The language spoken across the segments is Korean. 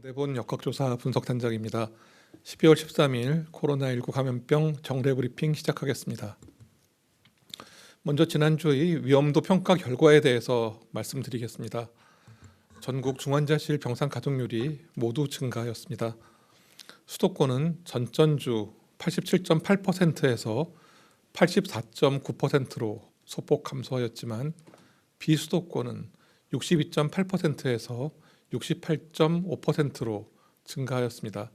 대본 역학조사 분석 단장입니다. 12월 13일 코로나19 감염병 정례 브리핑 시작하겠습니다. 먼저 지난주의 위험도 평가 결과에 대해서 말씀드리겠습니다. 전국 중환자실 병상 가동률이 모두 증가하였습니다. 수도권은 전전주 87.8%에서 84.9%로 소폭 감소하였지만 비수도권은 62.8%에서 68.5%로 증가하였습니다.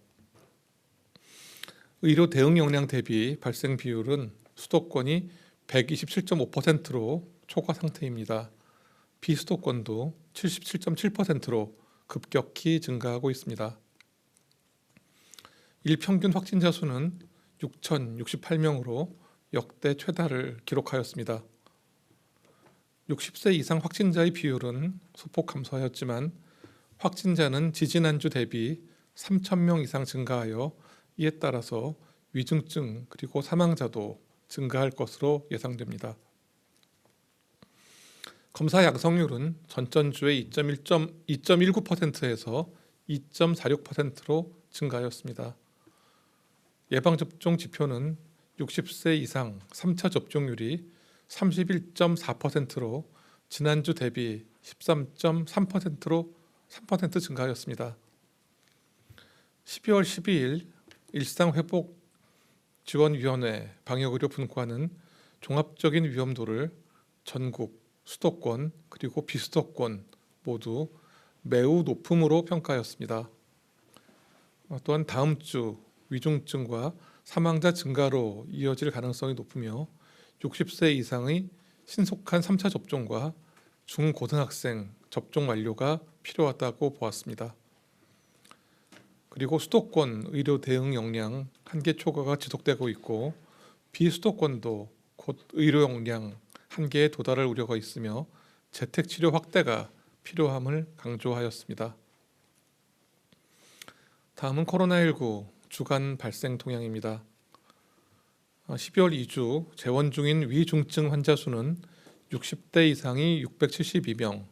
의료 대응 역량 대비 발생 비율은 수도권이 127.5%로 초과 상태입니다. 비수도권도 77.7%로 급격히 증가하고 있습니다. 일평균 확진자 수는 6,068명으로 역대 최다를 기록하였습니다. 60세 이상 확진자의 비율은 소폭 감소하였지만 확진자는 지지난주 대비 3,000명 이상 증가하여 이에 따라서 위중증 그리고 사망자도 증가할 것으로 예상됩니다. 검사 양성률은 전전주의 2.19%에서 2.46%로 증가하였습니다. 예방접종 지표는 60세 이상 3차 접종률이 31.4%로 지난주 대비 13.3%로 3% 증가하였습니다. 12월 12일 일상회복지원위원회 방역의료 분과는 종합적인 위험도를 전국, 수도권 그리고 비수도권 모두 매우 높음으로 평가하였습니다. 또한 다음 주 위중증과 사망자 증가로 이어질 가능성이 높으며 60세 이상의 신속한 3차 접종과 중고등학생 접종 완료가 필요하다고 보았습니다. 그리고 수도권 의료 대응 역량 한계 초과가 지속되고 있고 비수도권도 곧 의료 역량 한계에 도달할 우려가 있으며 재택치료 확대가 필요함을 강조하였습니다. 다음은 코로나19 주간 발생 동향입니다. 12월 2주 재원 중인 위중증 환자 수는 60대 이상이 672명,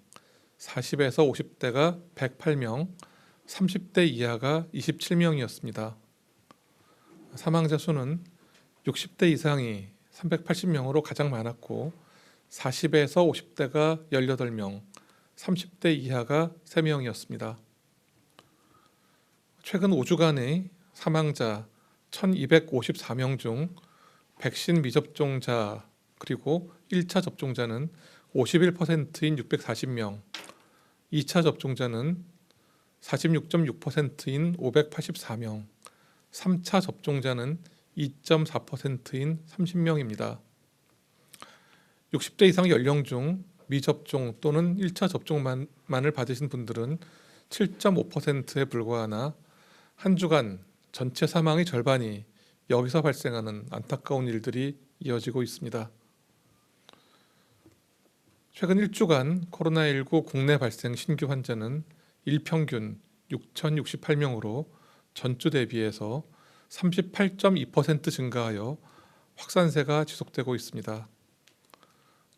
40에서 50대가 108명, 30대 이하가 27명이었습니다. 사망자 수는 60대 이상이 380명으로 가장 많았고 40에서 50대가 18명, 30대 이하가 3명이었습니다. 최근 5주간의 사망자 1254명 중 백신 미접종자 그리고 1차 접종자는 51%인 640명, 2차 접종자는 46.6%인 584명, 3차 접종자는 2.4%인 30명입니다. 60대 이상 연령 중 미접종 또는 1차 접종만을 받으신 분들은 7.5%에 불과하나 한 주간 전체 사망의 절반이 여기서 발생하는 안타까운 일들이 이어지고 있습니다. 최근 1주간 코로나19 국내 발생 신규 환자는 일평균 6,068명으로 전주 대비해서 38.2% 증가하여 확산세가 지속되고 있습니다.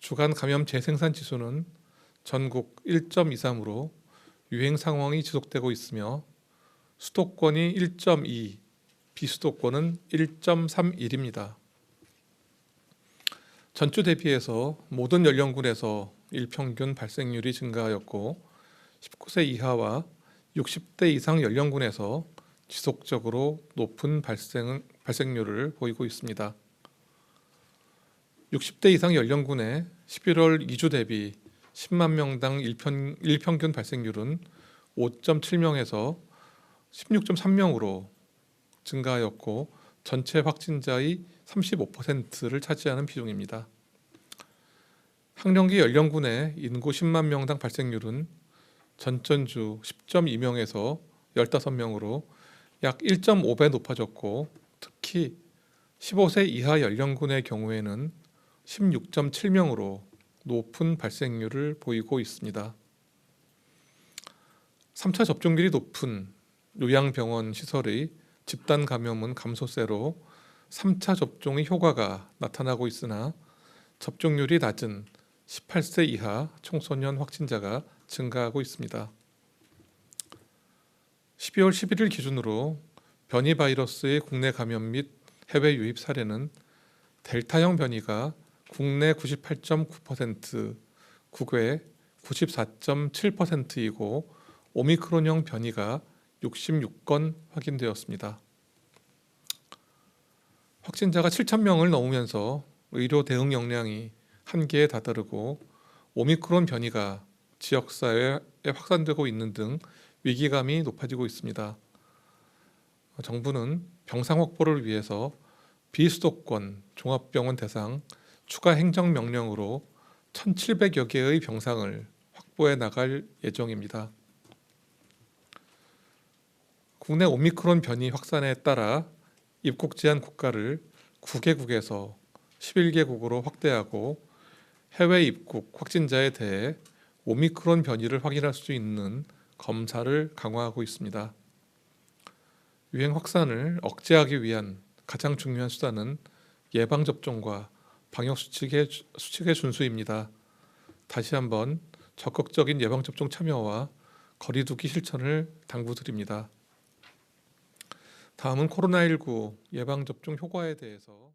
주간 감염 재생산 지수는 전국 1.23으로 유행 상황이 지속되고 있으며 수도권이 1.2, 비수도권은 1.31입니다. 전주 대비해서 모든 연령군에서 일평균 발생률이 증가하였고 19세 이하와 60대 이상 연령군에서 지속적으로 높은 발생률을 보이고 있습니다. 60대 이상 연령군의 11월 2주 대비 10만 명당 일평균 발생률은 5.7명에서 16.3명으로 증가하였고 전체 확진자의 35%를 차지하는 비중입니다. 학령기 연령군의 인구 10만 명당 발생률은 전전주 10.2명에서 15명으로 약 1.5배 높아졌고 특히 15세 이하 연령군의 경우에는 16.7명으로 높은 발생률을 보이고 있습니다. 3차 접종률이 높은 요양병원 시설의 집단 감염은 감소세로 3차 접종의 효과가 나타나고 있으나 접종률이 낮은 18세 이하 청소년 확진자가 증가하고 있습니다. 12월 11일 기준으로 변이 바이러스의 국내 감염 및 해외 유입 사례는 델타형 변이가 국내 98.9%, 국외 94.7%이고 오미크론형 변이가 66건 확인되었습니다. 확진자가 7,000명을 넘으면서 의료 대응 역량이 한계에 다다르고 오미크론 변이가 지역사회에 확산되고 있는 등 위기감이 높아지고 있습니다. 정부는 병상 확보를 위해서 비수도권 종합병원 대상 추가 행정명령으로 1,700여 개의 병상을 확보해 나갈 예정입니다. 국내 오미크론 변이 확산에 따라 입국 제한 국가를 9개국에서 11개국으로 확대하고 해외 입국 확진자에 대해 오미크론 변이를 확인할 수 있는 검사를 강화하고 있습니다. 유행 확산을 억제하기 위한 가장 중요한 수단은 예방접종과 방역수칙의 준수입니다. 다시 한번 적극적인 예방접종 참여와 거리두기 실천을 당부드립니다. 다음은 코로나19 예방접종 효과에 대해서